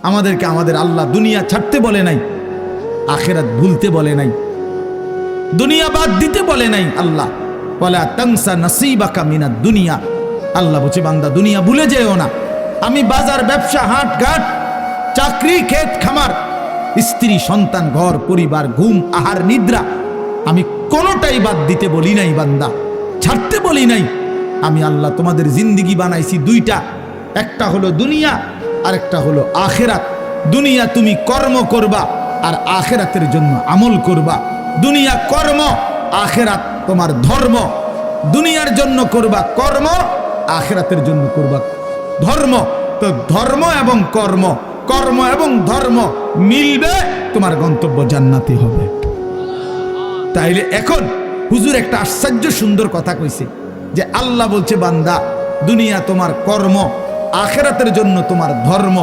আমাদেরকে আমাদের আল্লাহ দুনিয়া ছাড়তে বলে নাই, আখিরাত ভুলতে বলে নাই, দুনিয়া বাদ দিতে বলে নাই। আল্লাহ ওয়ালা তানসা নাসিবাকা মিনাদ দুনিয়া, আল্লাহ বলছে বান্দা দুনিয়া ভুলে যেও না। আমি বাজার, ব্যবসা, হাট ঘাট, চাকরি, ক্ষেত খামার, স্ত্রী, সন্তান, ঘর পরিবার, ঘুম, আহার, নিদ্রা, আমি কোনোটাই বাদ দিতে বলি নাই বান্দা, ছাড়তে বলি নাই। আমি আল্লাহ তোমাদের জিন্দিগি বানাইছি দুইটা, একটা হলো দুনিয়া আর একটা হলো আখিরাত। দুনিয়া তুমি কর্ম করবা আর আখিরাতের জন্য আমল করবা। দুনিয়া কর্ম, আখিরাত তোমার ধর্ম। দুনিয়ার জন্য করবা কর্ম, আখিরাতের জন্য করবা ধর্ম। তো ধর্ম এবং কর্ম, কর্ম এবং ধর্ম মিলবে, তোমার গন্তব্য জান্নাতে হবে। তাইলে এখন হুজুর একটা আশ্চর্য সুন্দর কথা কইছে যে আল্লাহ বলছে বান্দা দুনিয়া তোমার কর্ম, আখিরাতের জন্য তোমার ধর্ম।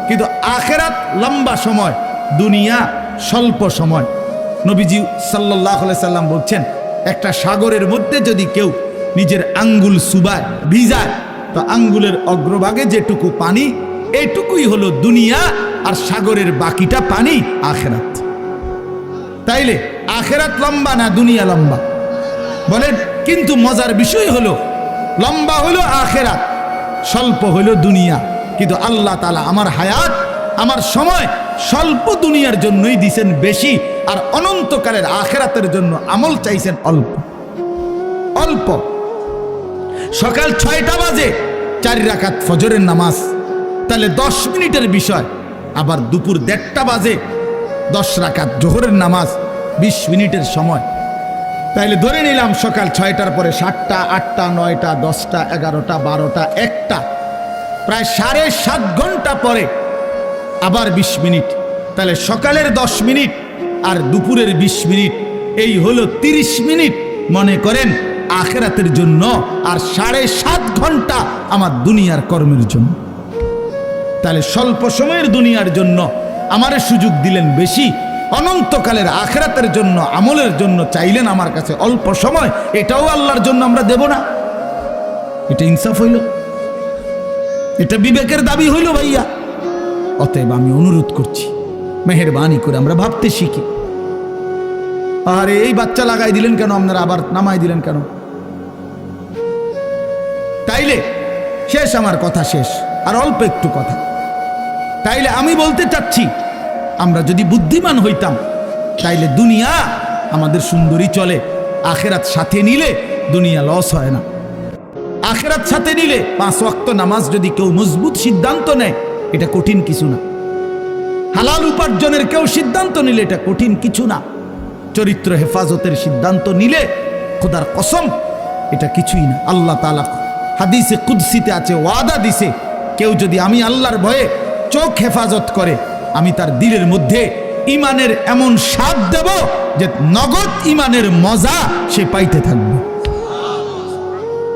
কিন্তু আখিরাত লম্বা সময়, দুনিয়া স্বল্প সময়। নবীজি সাল্লাল্লাহু আলাইহি সাল্লাম বলছেন একটা সাগরের মধ্যে যদি কেউ নিজের আঙ্গুল চুবায়, ভিজায়, তো আঙ্গুলের অগ্রভাগে যেটুকু পানি, এইটুকুই হলো দুনিয়া, আর সাগরের বাকিটা পানি আখিরাত। তাইলে আখিরাত লম্বা না দুনিয়া লম্বা বলেন? কিন্তু মজার বিষয় হলো লম্বা হলো আখিরাত, স্বল্প হলো দুনিয়া। কিন্তু আল্লাহ তাআলা আমার হায়াত, আমার সময় স্বল্প দুনিয়ার জন্যই দিছেন বেশি, আর অনন্তকালের আখিরাতের জন্য আমল চাইছেন অল্প অল্প। সকাল 6টা বাজে 4 রাকাত ফজরের নামাজ, তাহলে 10 মিনিটের বিষয়। আবার দুপুর 1:30টা বাজে 10 রাকাত জোহরের নামাজ, 20 মিনিটের সময়। তাইলে ধরে নিলাম সকাল 6টার পরে 7টা, 8টা, 9টা, 10টা, 11টা, 12টা, 1টা, প্রায় 7.5 ঘন্টা পরে আবার 20 মিনিট। তাহলে সকালের 10 মিনিট আর দুপুরের 20 মিনিট, এই হলো 30 মিনিট মনে করেন আখিরাতের জন্য, আর 7.5 ঘন্টা আমার দুনিয়ার কর্মের জন্য। তাহলে স্বল্প সময়ের দুনিয়ার জন্য আমারে সুযোগ দিলেন বেশি, অনন্তকালের আখিরাতের জন্য আমলের জন্য চাইলেন আমার কাছে অল্প সময়। এটাও আল্লাহর জন্য আমরা দেব না? এটা ইনসাফ হইল? এটা বিবেকের দাবি হইল ভাইয়া? অতএব আমি অনুরোধ করছি, মেহেরবানি করে আমরা ভাবতে শিখি। আরে এই বাচ্চা লাগাই দিলেন কেন আপনারা, আবার নামাই দিলেন কেন? তাইলে শেষ, আমার কথা শেষ, আর অল্প একটু কথা। তাইলে আমি বলতে চাচ্ছি, আমরা যদি বুদ্ধিমান হইতাম তাইলে দুনিয়া আমাদের সুন্দরী চলে, আখিরাত সাথে নিলে দুনিয়া লস হয় না। আখিরাত সাথে নিলে 5 ওয়াক্ত নামাজ যদি কেউ মজবুত সিদ্ধান্ত নেয়, এটা কঠিন কিছু না। হালাল উপার্জনের কেউ সিদ্ধান্ত নিলে এটা কঠিন কিছু না। চরিত্র হেফাজতের সিদ্ধান্ত নিলে খোদার কসম এটা কিছুই না। আল্লাহ তাআলা হাদিসে কুদসিতে আছে, ওয়াদা দিছে, কেউ যদি আমি আল্লাহর ভয়ে চোখ হেফাজত করে, আমি তার দিলের মধ্যে ইমানের এমন স্বাদ দেব যে নগদ ইমানের মজা সে পাইতে থাকবে।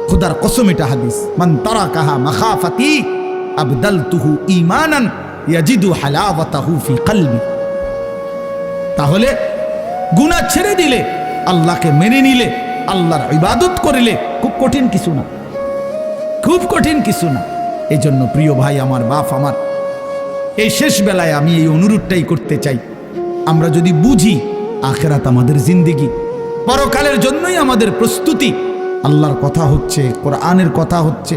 খোদার কসম, এটা হাদিস। মান তারাকাহা মাখাফাতি আবদালতুহু ঈমানান ইয়াজিদু হালাওয়াতাহু ফি কলবি। তাহলে গুনাহ ছেড়ে দিলে, আল্লাহকে মেনে নিলে, আল্লাহর ইবাদত করিলে খুব কঠিন কিছু না, খুব কঠিন কিছু না। এই জন্য প্রিয় ভাই আমার, বাপ আমার, এই শেষ বেলায় আমি এই অনুরোধটাই করতে চাই, আমরা যদি বুঝি আখিরাত আমাদের জিন্দেগি, পরকালের জন্যই আমাদের প্রস্তুতি, আল্লাহর কথা হচ্ছে, কোরআনের কথা হচ্ছে,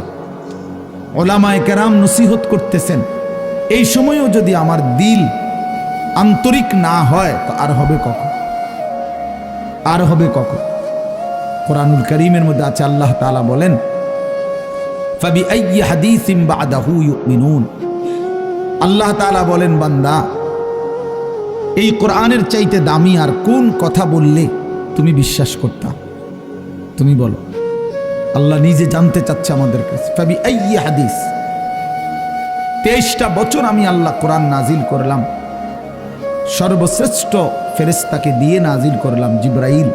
ওলামায়ে কেরাম নসিহত করতেছেন, এই সময়ও যদি আমার দিল আন্তরিক না হয় তো আর হবে কখন? আর হবে কখন? কোরআনুল কারীমের মধ্যে আছে, আল্লাহ তাআলা বলেন, ফাবিআইয়ি হাদিসিন বা'দাহু ইউমিনুন। আল্লাহ তাআলা বলেন, বান্দা এই কোরআনের চাইতে দামি আর কোন কথা বললে তুমি বিশ্বাস করতা? তুমি বলো। আল্লাহ নিজে জানতে চাচ্ছে আমাদের কাছে। ফাবিআইয়ি হাদিস, 23টা বছর আমি আল্লাহ কোরআন নাজিল করলাম, সর্বশ্রেষ্ঠ ফেরেশতাকে দিয়ে নাজিল করলাম, জিবরাইল,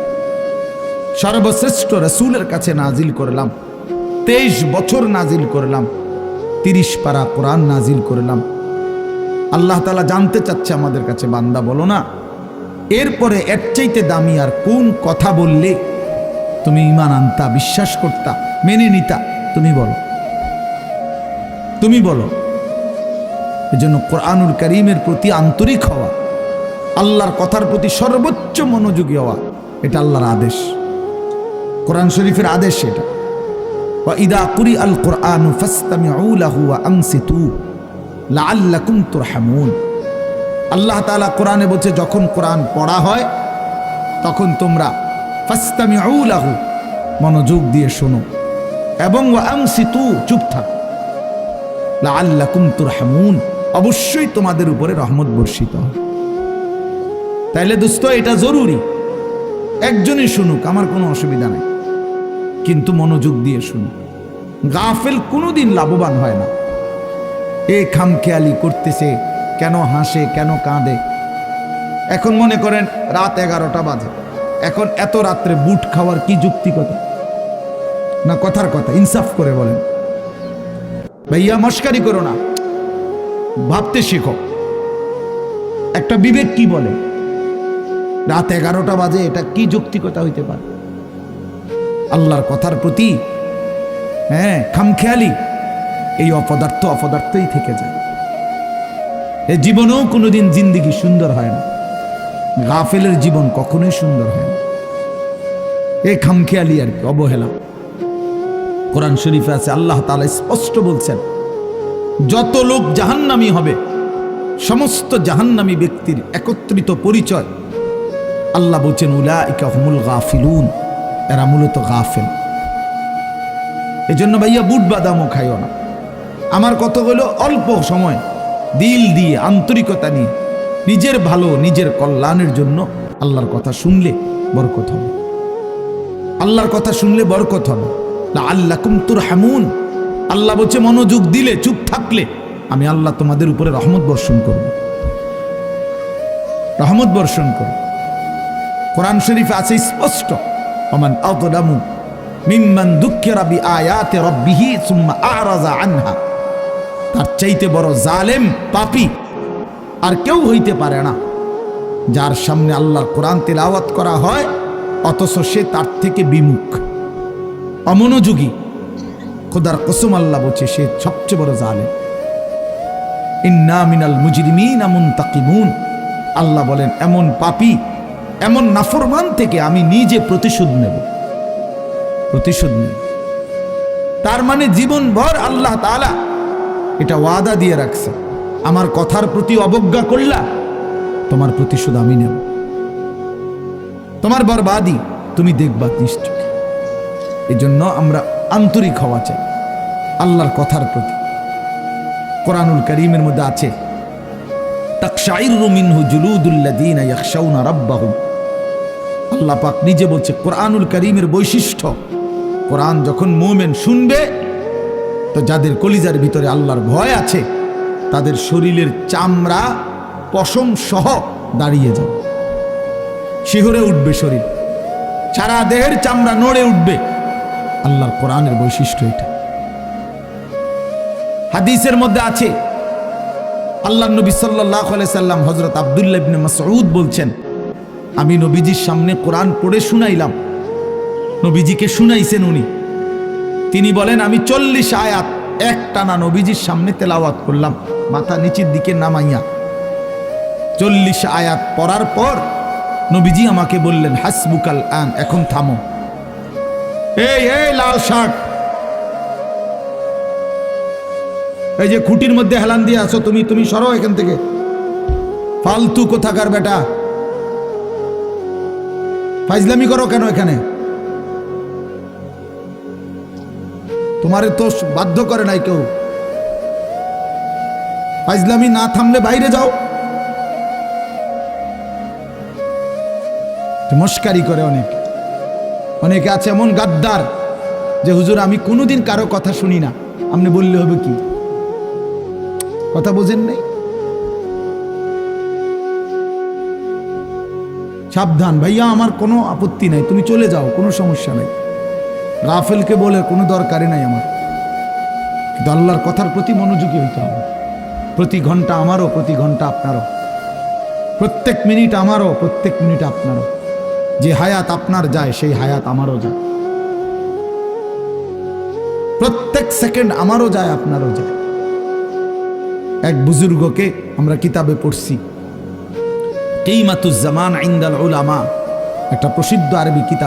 সর্বশ্রেষ্ঠ রাসূলের কাছে নাজিল করলাম, 23 বছর নাজিল করলাম, 30 পারা কোরআন নাজিল করলাম। আল্লাহ তাআলা জানতে চাচ্ছে আমাদের কাছে, বান্দা বলো না এরপরে এর চাইতে দামি আর কোন কথা বললে তুমি ঈমান আনতা, বিশ্বাস করতা, মেনে নিতা? তুমি বলো, তুমি বলো। এজন্য কোরআনুল কারীমের প্রতি আন্তরিক হওয়া, আল্লাহর কথার প্রতি সর্বোচ্চ মনোযোগী হওয়া, এটা আল্লাহর আদেশ, কোরআন শরীফের আদেশ এটা। ওয়া ইদা কুরিআল কুরআনু ফাসতামিউ লাহু ওয়া আনসিতু লাআল্লাকুম তুরহামুন। আল্লাহ তাআলা কোরআনে বলছে, যখন কোরআন পড়া হয় তখন তোমরা ফাসতামিউ লাহু, মনোযোগ দিয়ে শোনো, এবং ওয়া আনসিতু, চুপ থাকো, লাআল্লাকুম তুরহামুন, অবশ্যই তোমাদের উপরে রহমত বর্ষিত হবে। তাইলে দোস্ত, এটা জরুরি, একজনই শুনুক, আমার কোনো অসুবিধা নাই, কিন্তু মনোযোগ দিয়ে শুনুক। গাফেল কোনোদিন লাভবান হয় না। এ খামখেয়ালি করতেছে, কেন হাসে, কেন কাঁদে। এখন মনে করেন রাত 11টা বাজে, এখন এত রাত্রে বুট খাওয়ার কি যুক্তিকতা? না কথার কথা, ইনসাফ করে বলেন। ভাইয়া মস্কারি করো না, ভাবতে শেখো। একটা বিবেক কি বলে? রাত 11টা বাজে, এটা কি যৌক্তিকতা হইতে পারে? আল্লাহর কথার প্রতি খামখেয়ালি, এই অপদার্থই থেকে যায়। এ জীবনেও কোনোদিন জিন্দেগি সুন্দর হয় না, গাফেলের জীবন কখনোই সুন্দর হয় না। এ খামখেয়ালি আর কি, অবহেলা। কোরআন শরীফে আছে, আল্লাহ তাআলা স্পষ্ট বলছেন, যত লোক জাহান্নামী হবে, সমস্ত জাহান্নামী ব্যক্তির একত্রিত পরিচয়, আল্লাহ বলছেন উলাইকা হুমুল গাফিলুন, এরা মূলত গাফেল। এজন্য ভাইয়া বুট বাদামও খাইও না। আমার কথা হলো, অল্প সময় দিল দিয়ে, আন্তরিকতা নিয়ে, নিজের ভালো, নিজের কল্যাণের জন্য আল্লাহর কথা শুনলে বরকত হবে। আল্লাহর কথা শুনলে বরকত হবে। লাআল্লাকুম তুরহামুন, আল্লাহ বলছে, মনোযোগ দিলে, চুপ থাকলে আমি আল্লাহ তোমাদের উপরে রহমত বর্ষণ করব, রহমত বর্ষণ করব। কোরআন শরীফে আছে স্পষ্ট, ওমান আযলামু মিম্মান যুক্কিরা বিআয়াতি রাব্বিহি সুম্মা আ'রাযা আনহা। তার চাইতে বড় জালেম, পাপী আর কেউ হইতে পারে না, যার সামনে আল্লাহর কোরআন তেলাওয়াত করা হয় অথচ সে তার থেকে বিমুখ, অমনোযোগী। খোদার কসম, আল্লাহ বলছে, সে সবচেয়ে বড় জালেম। ইন্না মিনাল মুজরিমিনা মুনতাকিমুন, আল্লাহ বলেন, এমন পাপী, এমন নাফরমান থেকে আমি নিজে প্রতিশোধ নেব, প্রতিশোধ নেব। তার মানে জীবনভর আল্লাহ তাআলা এটা ওয়াদা দিয়ে রাখছে, আমার কথার প্রতি অবজ্ঞা করলা, তোমার প্রতিশোধ আমি নেব, তোমার বরবাদি তুমি দেখবা নিশ্চয়। এই জন্য আমরা আন্তরিক হওয়া চাই আল্লাহর কথার প্রতি। কোরআনুল কারীমের মধ্যে আছে, তাকশাইরু মিনহু জুলুদুল্লাযীনা ইয়াখশাউনা রাব্বাহুম। আল্লাহ পাক নিজে বলছে, কোরআনুল কারীমের বৈশিষ্ট্য, কোরআন যখন মুমিন শুনবে, তো যাদের কলিজার ভিতরে আল্লাহর ভয় আছে, তাদের শরীরের চামড়া পশম সহ দাঁড়িয়ে যাবে, শিহরে উঠবে শরীর, সারা দেহের চামড়া নড়ে উঠবে। আল্লাহর কোরআনের বৈশিষ্ট্য এটা। হাদিসের মধ্যে আছে, আল্লাহর নবী সাল্লাল্লাহু আলাইহি সাল্লাম হযরত আব্দুল্লাহ ইবনে মাসউদ বলছেন, আমি নবীজির সামনে কোরআন পড়ে শুনাইলাম। নবীজিকে শুনাইছেন উনি। তিনি বলেন, আমি 40 আয়াত একটানা নবীজির সামনে তেলাওয়াত করলাম, মাথা নিচের দিকে নামাইয়া। 40 আয়াত পড়ার পর নবীজি আমাকে বললেন, হাসবুকাল আন, এখন থামো। এই লাল শার্ট, এই যে খুঁটির মধ্যে হেলান দিয়ে আছো তুমি, তুমি সরো এখান থেকে, ফালতু কোথাকার বেটা, ফাইজলামি করো কেন এখানে? তোমারে তো বাধ্য করে নাই কেউ, ফাইজলামি না থামলে বাইরে যাও। মস্কারি করে অনেকে আছে এমন গাদ্দার যে, হুজুর আমি কোনোদিন কারো কথা শুনি না, আপনি বললে হবে কি? কথা বোঝেন নাই? সাবধান ভাইয়া, আমার কোনো আপত্তি নাই, তুমি চলে যাও, কোনো সমস্যা নাই। গাফেলকে বলে কোনো দরকারই নাই আমার, কিন্তু আল্লাহর কথার প্রতি মনোযোগী হইতে হবে। প্রতি ঘন্টা আমারও, প্রতি ঘন্টা আপনারও, প্রত্যেক মিনিট আমারও, প্রত্যেক মিনিট আপনারও। যে হায়াত আপনার যায়, সেই হায়াত আমারও যায়। প্রত্যেক সেকেন্ড আমারও যায়, আপনারও যায়। এক বুজুর্গকে আমরা কিতাবে পড়ছি, কিমাতুজ জামান ইনদাল উলামা, একটা প্রসিদ্ধ আরবি কিতাব